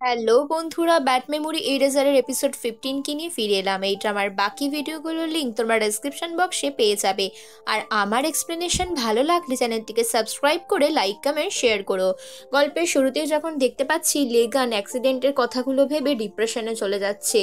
Hello বন্ধুরা, bat memory ইরেজারের episode 15 কে নিয়ে ফিরে এলাম। এই ড্রামার বাকি ভিডিওগুলোর লিঙ্ক তোমরা ডেসক্রিপশন বক্সে পেয়ে যাবে। আর আমার এক্সপ্লেনেশন ভালো লাগলে চ্যানেলটিকে সাবস্ক্রাইব করে লাইক কমেন্ট শেয়ার করো। গল্পের শুরুতেই যখন দেখতে পাচ্ছি লেগান অ্যাক্সিডেন্টের কথাগুলো ভেবে ডিপ্রেশনে চলে যাচ্ছে,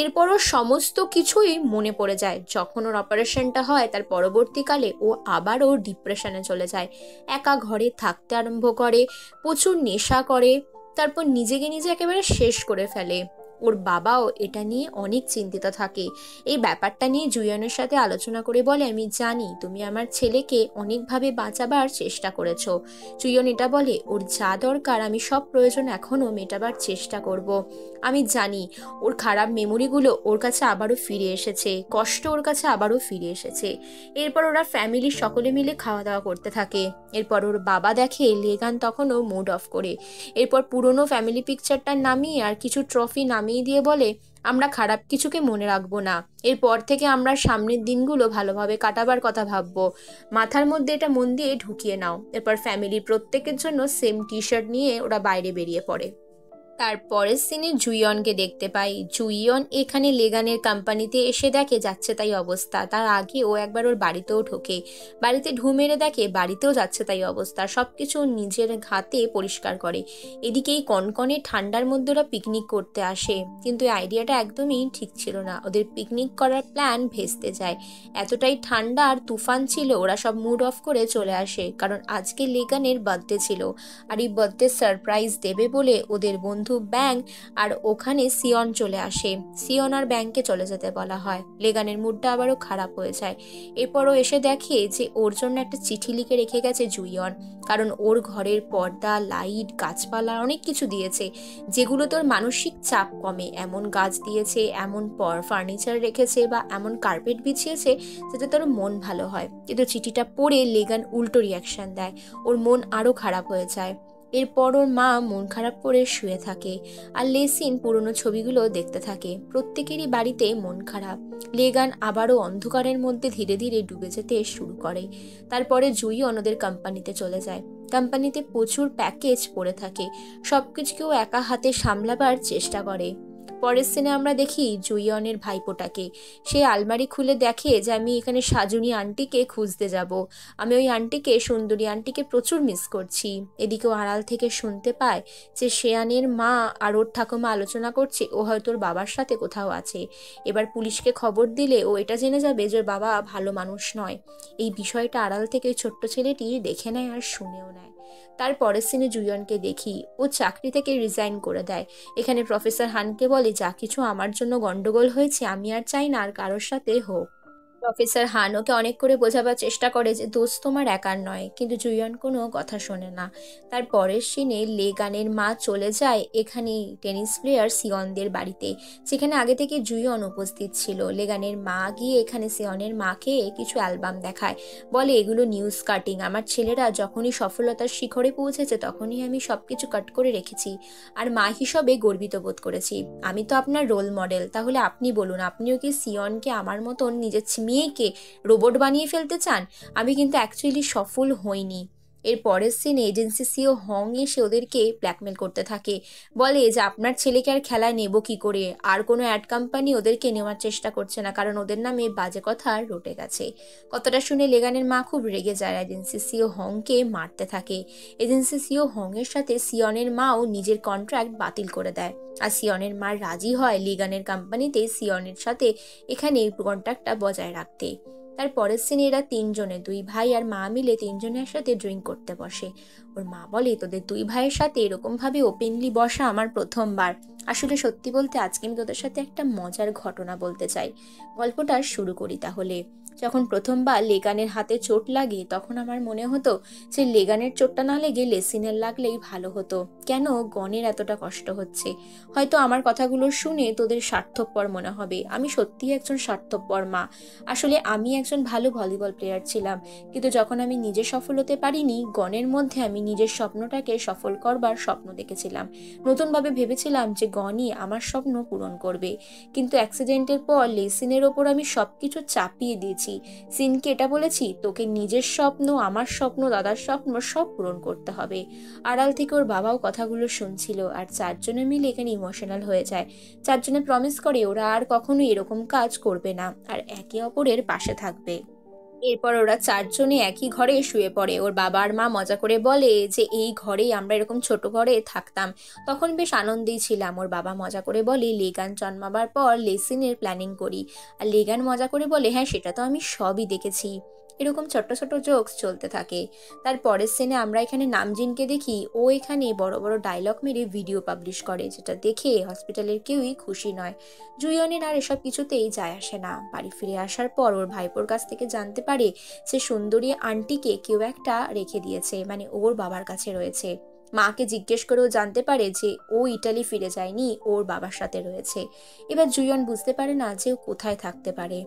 এরপরও সমস্ত কিছুই মনে পড়ে যায়। যখন ওর অপারেশনটা হয় তার পরবর্তীকালে ও আবারও ডিপ্রেশনে চলে যায়, একা ঘরে থাকতে আরম্ভ করে, প্রচুর নেশা করে, তারপর নিজেকে নিজে একেবারে শেষ করে ফেলে। ওর বাবাও এটা নিয়ে অনেক চিন্তিত থাকে। এই ব্যাপারটা নিয়ে জুয়নের সাথে আলোচনা করে বলে, আমি জানি তুমি আমার ছেলেকে অনেকভাবে বাঁচাবার চেষ্টা করেছো। জুয়ন এটা বলে, ওর যা দরকার আমি সব প্রয়োজন এখনো মেটাবার চেষ্টা করব। আমি জানি ওর খারাপ মেমোরিগুলো ওর কাছে আবারও ফিরে এসেছে, কষ্ট ওর কাছে আবারও ফিরে এসেছে। এরপর ওরা ফ্যামিলির সকলে মিলে খাওয়া দাওয়া করতে থাকে। এরপর ওর বাবা দেখে লেগান তখনও মুড অফ করে। এরপর পুরনো ফ্যামিলি পিকচারটা নামিয়ে আর কিছু ট্রফি নামিয়ে দিয়ে বলে, আমরা খারাপ কিছুকে মনে রাখবো না, এরপর থেকে আমরা সামনের দিনগুলো ভালোভাবে কাটাবার কথা ভাববো। মাথার মধ্যে এটা মন দিয়ে ঢুকিয়ে নাও। এরপর ফ্যামিলির প্রত্যেকের জন্য সেম টি শার্ট নিয়ে ওরা বাইরে বেরিয়ে পড়ে। তারপরের সিনে জুইয়নকে দেখতে পাই। জুইয়ন এখানে লেগানের কোম্পানিতে এসে দেখে যাচ্ছে তাই অবস্থা। তার আগে ও একবার ওর বাড়িতেও ঢোকে, বাড়িতে ঢু মেরে দেখে বাড়িতেও যাচ্ছে তাই অবস্থা। সবকিছু নিজের হাতে পরিষ্কার করে। এদিকে এই কনকনে ঠান্ডার মধ্যে ওরা পিকনিক করতে আসে, কিন্তু এই আইডিয়াটা একদমই ঠিক ছিল না। ওদের পিকনিক করার প্ল্যান ভেস্তে যায়। এতটাই ঠান্ডা আর তুফান ছিল, ওরা সব মুড অফ করে চলে আসে, কারণ আজকে লেগানের বার্থডে ছিল। আর এই বার্থডে সারপ্রাইজ দেবে বলে ওদের বন্ধু ব্যাং আর ওখানে সিয়ন চলে আসে। সিয়ন আর ব্যাংকে চলে যেতে বলা হয়। লেগানের মুডটা আবারও খারাপ হয়ে যায়। এরপরও এসে দেখে যে ওর জন্য একটা চিঠি লিখে রেখে গেছে জুইয়ন, কারণ ওর ঘরের পর্দা, লাইট, গাছপালা অনেক কিছু দিয়েছে যেগুলো তোর মানসিক চাপ কমে। এমন গাছ দিয়েছে, এমন ফার্নিচার রেখেছে বা এমন কার্পেট বিছিয়েছে যাতে তোর মন ভালো হয়। কিন্তু চিঠিটা পড়ে লেগান উল্টো রিয়াকশন দেয়, ওর মন আরো খারাপ হয়ে যায়। এরপর ওর মা মন খারাপ করে শুয়ে থাকে আর লেসিন পুরনো ছবিগুলো দেখতে থাকে। প্রত্যেকেরই বাড়িতে মন খারাপ। লেগান আবারও অন্ধকারের মধ্যে ধীরে ধীরে ডুবে যেতে শুরু করে। তারপরে জুইয়ন ওদের কোম্পানিতে চলে যায়। কোম্পানিতে প্রচুর প্যাকেজ পড়ে থাকে, সবকিছুকেও একা হাতে সামলাবার চেষ্টা করে। পরের সিনে আমরা দেখি জুইয়নের ভাইপোটাকে। সে আলমারি খুলে দেখে যে আমি এখানে সাজুনি আন্টিকে খুঁজতে যাব, আমি ওই আন্টিকে, সুন্দরী আন্টিকে প্রচুর মিস করছি। এদিকেও আড়াল থেকে শুনতে পায় যে শেয়ানের মা আর ওর ঠাকুমা আলোচনা করছে ও হয়তো ওর বাবার সাথে কোথাও আছে। এবার পুলিশকে খবর দিলে ও এটা জেনে যাবে যে ওর বাবা ভালো মানুষ নয়। এই বিষয়টা আড়াল থেকে ওই ছোট্ট ছেলেটি দেখে নেয় আর শুনেও নেয়। তার পরের সিনে জুয়নকে দেখি ও চাকরি থেকে রিজাইন করে দেয়। এখানে প্রফেসর হানকে বলে, যা কিছু আমার জন্য গন্ডগোল হয়েছে আমি আর চাই না আর কারোর সাথে হোক। প্রফেসর হান ওকে অনেক করে বোঝাবার চেষ্টা করে যে দোষ তোমার একার নয়, কিন্তু জুইয়ন কোনো কথা শোনে না। তার পরের সিনে লেগানের মা চলে যায় এখানে টেনিস প্লেয়ার সিয়নদের বাড়িতে, যেখানে আগে থেকে জুইয়ন উপস্থিত ছিল। লেগানের মা গিয়ে এখানে সিয়নের মাকে কিছু অ্যালবাম দেখায়, বলে এগুলো নিউজ কাটিং, আমার ছেলেরা যখনই সফলতার শিখরে পৌঁছেছে তখনই আমি সবকিছু কাট করে রেখেছি আর মা হিসেবে গর্বিত বোধ করেছি। আমি তো আপনার রোল মডেল, তাহলে আপনি বলুন, আপনিও কি সিয়নকে আমার মতন নিজের মেয়েকে রোবট বানিয়ে ফেলতে চান? আমি কিন্তু অ্যাকচুয়ালি সফল হইনি। এর পরের সিনে এজেন্সি সিও হং এসে ওদেরকে ব্ল্যাকমেল করতে থাকে, বলে যে আপনার ছেলেকে আর খেলায় নেব কি করে, আর কোনো অ্যাড কোম্পানি ওদেরকে নেওয়ার চেষ্টা করছে না, কারণ ওদের নামে বাজে কথা রটে গেছে। কথাটা শুনে লেগানের মা খুব রেগে যায়, এজেন্সি সিও হংকে মারতে থাকে। এজেন্সি সিও হং এর সাথে সিয়নের মাও নিজের কন্ট্রাক্ট বাতিল করে দেয়। আর সিয়নের মা রাজি হয় লিগানের কোম্পানিতে সিয়নের সাথে এখানে কন্ট্রাক্টটা বজায় রাখতে। তার পরের সিনে এরা তিনজনে, দুই ভাই আর মা মিলে তিনজনের সাথে ড্রিঙ্ক করতে বসে। ওর মা বলে, তোদের দুই ভাইয়ের সাথে এরকম ভাবে ওপেনলি বসা আমার প্রথমবার। আসলে সত্যি বলতে আজকে আমি তোদের সাথে একটা মজার ঘটনা বলতে চাই। গল্পটা শুরু করি তাহলে। যখন প্রথমবার লেগানের হাতে চোট লাগে তখন আমার মনে হতো যে লেগানের চোটটা না লেগে লেসিনের লাগলেই ভালো হতো। কেন গনের এতটা কষ্ট হচ্ছে? হয়তো আমার কথাগুলো শুনে তোদের স্বার্থপর মনে হবে, আমি সত্যিই একজন স্বার্থপর মা। আসলে আমি একজন ভালো ভলিবল প্লেয়ার ছিলাম, কিন্তু যখন আমি নিজে সফল হতে পারিনি, গনের মধ্যে আমি নিজের স্বপ্নটাকে সফল করবার স্বপ্ন দেখেছিলাম। নতুনভাবে ভেবেছিলাম যে গনই আমার স্বপ্ন পূরণ করবে, কিন্তু অ্যাক্সিডেন্টের পর লেসিনের ওপর আমি সবকিছু চাপিয়ে দিয়েছি। বলেছি, সিনকে এটা বলেছি, তোকে নিজের স্বপ্ন, আমার স্বপ্ন, দাদার স্বপ্ন সব পূরণ করতে হবে। আড়াল থেকে ওর বাবাও কথাগুলো শুনছিল, আর চারজনে মিলে এখানে ইমোশনাল হয়ে যায়। চারজনে প্রমিস করে ওরা আর কখনো এরকম কাজ করবে না, আর একে অপরের পাশে থাকবে। এরপর ওরা চারজনে একই ঘরে শুয়ে পড়ে। ওর বাবা আর মা মজা করে বলে যে এই ঘরেই আমরা এরকম ছোট ঘরে থাকতাম, তখন বেশ আনন্দেই ছিলাম। ওর বাবা মজা করে বলে লেগান জন্মাবার পর লেসিনের প্ল্যানিং করি, আর লেগান মজা করে বলে হ্যাঁ সেটা তো আমি সবই দেখেছি। এরকম ছোট ছোট জোকস চলতে থাকে। তার পরের সিনে আমরা এখানে নামজিনকে দেখি, ও এখানে বড় বড় ডায়লগ মেরে ভিডিও পাবলিশ করে, যেটা দেখে হসপিটালের কেউই খুশি নয়। জুইয়নের আর এসব কিছুতেই যায় আসে না। বাড়ি ফিরে আসার পর ওর ভাইপোর কাছ থেকে জানতে পারে যে সুন্দরী আন্টিকে কেউ একটা রেখে দিয়েছে, মানে ওর বাবার কাছে রয়েছে। মাকে জিজ্ঞেস করেও জানতে পারে যে ও ইটালি ফিরে যায়নি, ওর বাবার সাথে রয়েছে। এবার জুইয়ন বুঝতে পারে না যে ও কোথায় থাকতে পারে।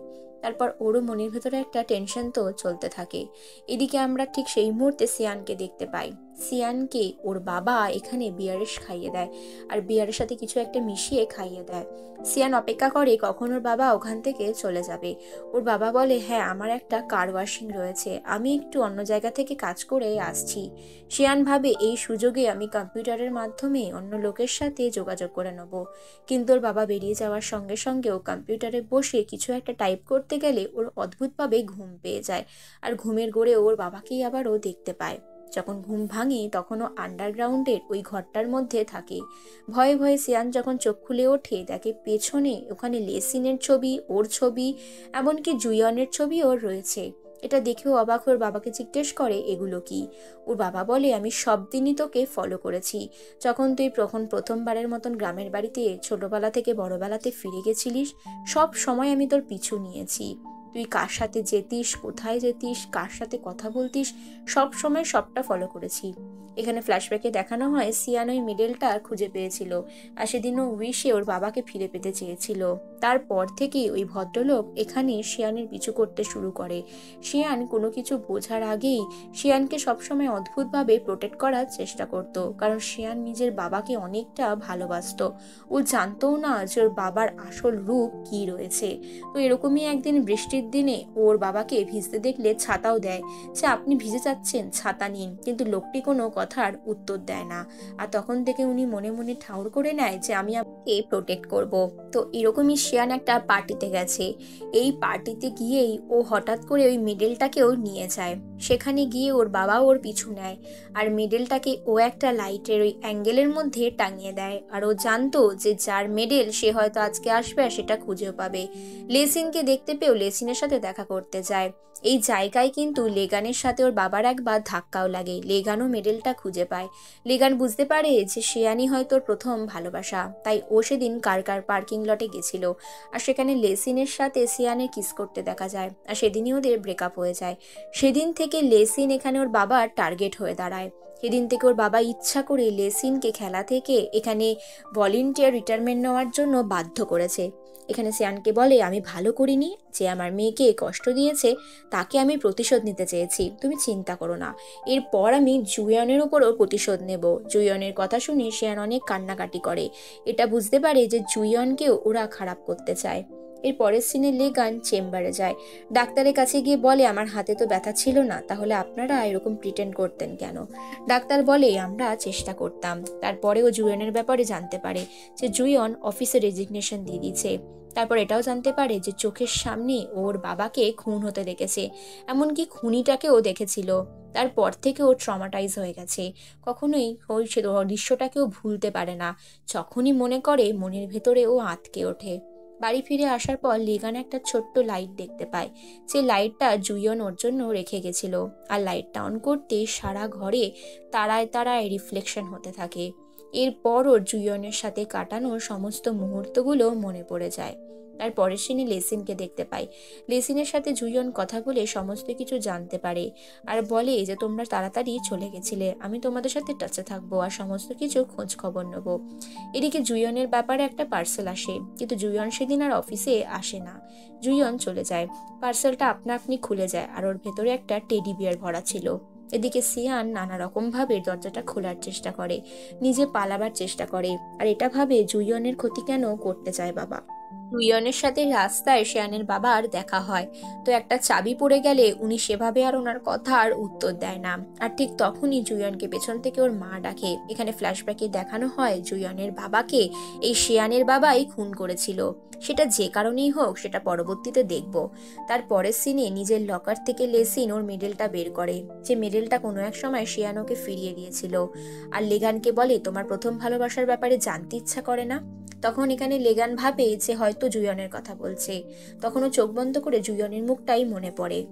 তারপর ওরও মনের ভেতরে একটা টেনশন তো চলতে থাকে। এদিকে আমরা ঠিক সেই মুহূর্তে সিয়ানকে দেখতে পাই। সিয়ানকে ওর বাবা এখানে বিয়ারেস খাইয়ে দেয়, আর বিয়ারের সাথে কিছু একটা মিশিয়ে খাইয়ে দেয়। সিয়ান অপেক্ষা করে কখন ওর বাবা ওখান থেকে চলে যাবে। ওর বাবা বলে হ্যাঁ আমার একটা কার ওয়াশিং রয়েছে, আমি একটু অন্য জায়গা থেকে কাজ করে আসছি। সিয়ান ভাবে এই সুযোগে আমি কম্পিউটারের মাধ্যমে অন্য লোকের সাথে যোগাযোগ করে নেব। কিন্তু ওর বাবা বেরিয়ে যাওয়ার সঙ্গে সঙ্গে ও কম্পিউটারে বসে কিছু একটা টাইপ করতে গেলে ওর অদ্ভুতভাবে ঘুম পেয়ে যায়, আর ঘুমের ঘোরে ওর বাবাকেই আবারও দেখতে পায়। যখন ঘুম ভাঙে তখনও আন্ডারগ্রাউন্ডের ওই ঘরটার মধ্যে থাকে। ভয়ে ভয়ে সিয়ান যখন চোখ খুলে ওঠে দেখে পেছনে ওখানে লেসিনের ছবি, ওর ছবি, এমনকি জুইয়নের ছবি ওর রয়েছে। এটা দেখেও অবাক হয়ে ওর বাবাকে জিজ্ঞেস করে এগুলো কি। ওর বাবা বলে আমি সব দিনই তোকে ফলো করেছি, যখন তুই প্রথমবারের মতন গ্রামের বাড়িতে ছোটবেলা থেকে বড়বেলাতে ফিরে গেছিলিস, সব সময় আমি তোর পিছু নিয়েছি। তুই কার সাথে যেতিস, কোথায় যেতিস, কার সাথে কথা বলতিস, সব সময় সবটা ফলো করেছি। এখানে ফ্ল্যাশব্যাকে দেখানো হয় সিয়ান ওই মেডেলটা খুঁজে পেয়েছিল, আর সেদিনও উইশে ওর বাবাকে ফিরে পেতে চেয়েছিল। তারপর থেকেই ওই ভদ্রলোক এখানে শিয়ানের পিছু করতে শুরু করে। শিয়ান কোনো কিছু বোঝার আগেই শিয়ানকে সবসময় অদ্ভুতভাবে প্রোটেক্ট করার চেষ্টা করত, কারণ শিয়ান নিজের বাবাকে অনেকটা ভালোবাসতো। ও জানতও না যে ওর বাবার আসল রূপ কি রয়েছে। তো এরকমই একদিন বৃষ্টির দিনে ওর বাবাকে ভিজতে দেখলে ছাতাও দেয়, যে আপনি ভিজে যাচ্ছেন ছাতা নিন, কিন্তু লোকটি কোনো কথার উত্তর দেয় না। আর তখন থেকে উনি মনে মনে ঠাউর করে নেয় যে আমি আপনাকে প্রোটেক্ট করব। তো এরকমই শিয়ান একটা পার্টিতে গেছে। এই পার্টিতে গিয়েই ও হঠাৎ করে ওই মেডেলটাকেও নিয়ে যায়। সেখানে গিয়ে ওর বাবা ওর পিছু নেয়, আর মেডেলটাকে ও একটা লাইটের ওই অ্যাঙ্গেলের মধ্যে টাঙিয়ে দেয়। আর ও জানতো যে যার মেডেল সে হয়তো আজকে আসবে আর সেটা খুঁজেও পাবে। লেসিনকে দেখতে পেয়েও লেসিনের সাথে দেখা করতে যায়। এই জায়গায় কিন্তু লেগানের সাথে ওর বাবার একবার ধাক্কাও লাগে। লেগানও মেডেলটা খুঁজে পায়। লেগান বুঝতে পারে যে শিয়ানি হয়তো প্রথম ভালোবাসা, তাই ও সেদিন কার পার্কিং লটে গেছিল, আর সেখানে লেসিনের সাথে সিয়ানের কিস করতে দেখা যায়, আর সেদিনই ওদের ব্রেকআপ হয়ে যায়। সেদিন থেকে লেসিন এখানে ওর বাবার টার্গেট হয়ে দাঁড়ায়। সেদিন থেকে ওর বাবা ইচ্ছা করে লেসিনকে খেলা থেকে এখানে ভলেন্টিয়ার রিটায়ারমেন্ট নেওয়ার জন্য বাধ্য করেছে। এখানে সিয়ানকে বলে আমি ভালো করিনি, যে আমার মেয়েকে কষ্ট দিয়েছে তাকে আমি প্রতিশোধ নিতে চেয়েছি, তুমি চিন্তা করো না, এরপর আমি জুইয়নের উপরও প্রতিশোধ নেব। জুইয়নের কথা শুনে সিয়ান অনেক কান্নাকাটি করে। এটা বুঝতে পারে যে জুইয়নকেও ওরা খারাপ করতে চায়। এর পরের সিনে লেগান চেম্বারে যায়। ডাক্তারের কাছে গিয়ে বলে আমার হাতে তো ব্যথা ছিল না, তাহলে আপনারা এরকম প্রিটেন্ড করতেন কেন? ডাক্তার বলে আমরা চেষ্টা করতাম। তারপরেও জুইয়নের ব্যাপারে জানতে পারে যে জুইয়ন অফিসে রেজিগনেশন দিয়ে দিয়েছে। তারপর এটাও জানতে পারে যে চোখের সামনে ওর বাবাকে খুন হতে দেখেছে, এমনকি খুনিটাকেও দেখেছিল। তারপর থেকে ও ট্রমাটাইজ হয়ে গেছে, কখনোই ওই দৃশ্যটাকেও ভুলতে পারে না। যখনই মনে করে মনের ভেতরে ও আঁতকে ওঠে। বাড়ি ফিরে আসার পর লেগান একটা ছোট্ট লাইট দেখতে পায়, যে লাইটটা জুইয়ন ওর জন্য রেখে গেছিল। আর লাইটটা অন করতে সারা ঘরে তারায় তারায় রিফ্লেকশন হতে থাকে। এরপর ওর জুইয়নের সাথে কাটানো সমস্ত মুহূর্তগুলো মনে পড়ে যায়। তার পরের সিনে লেসিনকে দেখতে পাই। লেসিনের সাথে জুইয়ন কথা বলে সমস্ত কিছু জানতে পারে, আর বলে যে তোমরা তাড়াতাড়ি চলে গেছিলে, আমি তোমাদের সাথে টাচে থাকবো আর সমস্ত কিছু খোঁজ খবর নেব। এদিকে জুইয়নের ব্যাপারে একটা পার্সেল আসে, কিন্তু জুইয়ন সেদিন আর অফিসে আসে না। জুইয়ন চলে যায়। পার্সেলটা আপনা আপনি খুলে যায়, আর ওর ভেতরে একটা টেডি বিয়ার ভরা ছিল। এদিকে সিয়ান নানা রকম ভাবে দরজাটা খোলার চেষ্টা করে, নিজে পালাবার চেষ্টা করে, আর এটা ভাবে জুইয়নের ক্ষতি কেন করতে চায় বাবা। জুইয়নের সাথে রাস্তায় শিয়ানের বাবার দেখা হয়। তো একটা চাবি পড়ে গেলে উনি সেভাবে আর ওনার কথার উত্তর দেয় না। আর ঠিক তখনই জুইয়নকে পেছন থেকে ওর মা ডাকে। এখানে ফ্ল্যাশব্যাকে দেখানো হয় জুইয়নের বাবাকে এই শিয়ানের বাবাই খুন করেছিল। সেটা যে কারণেই হোক সেটা পরবর্তীতে দেখব। তার পরের সিনে নিজের লকার থেকে লেসিন ওর মেডেলটা বের করে, যে মেডেলটা কোনো এক সময় শিয়ান ওকে ফিরিয়ে দিয়েছিল। আর লেগানকে বলে, তোমার প্রথম ভালোবাসার ব্যাপারে জানতে ইচ্ছা করে না? তখন এখানে লেগান ভাবে যে হয়তো জুয়নের কথা বলছে। তখন ও চোখ বন্ধ করে জুয়নের মুখটাই মনে পড়ে।